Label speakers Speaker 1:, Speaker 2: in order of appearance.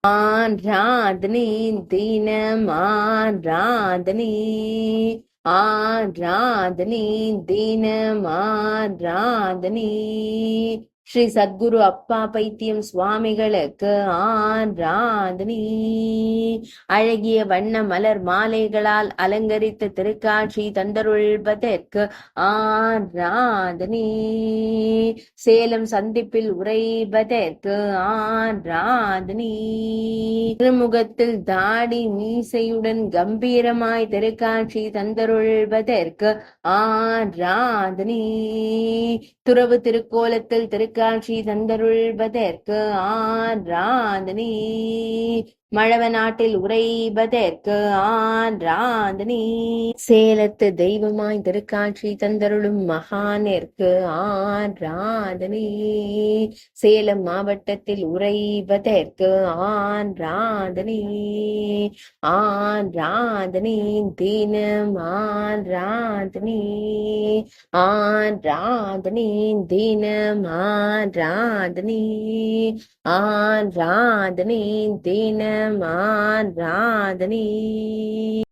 Speaker 1: ஆராதனை தினம் ஆராதனை ஆராதனை தினம் ஆராதனை ஸ்ரீ சத்குரு அப்பா பைத்தியம் சுவாமிகளுக்கு ஆராதனை. அழகிய வண்ண மலர் மாலைகளால் அலங்கரித்த திருக்காட்சி தந்தருள்வதற்கு ஆராதனை. சேலம் சந்திப்பில் உரைவதற்கு ஆராதனை. திருமுகத்தில் தாடி மீசையுடன் கம்பீரமாய் திருக்காட்சி தந்தருள்வதற்கு ஆராதனை. துறவு திருக்கோலத்தில் திருக்காட்சி தந்தருள்வதற்கு ஆராதனை. மழவ நாட்டில் உரைவதற்கு ஆராதனை. சேலத்து தெய்வமாய் திருக்காட்சி தந்தருளும் மகானிற்கு ஆராதனை. சேலம் மாவட்டத்தில் உரைவதற்கு ஆராதனை. ஆராதனை தினம் ஆராதனை. ஆராதனை தினம் ஆராதனை. ஆராதனை தினம் ஆராதனை.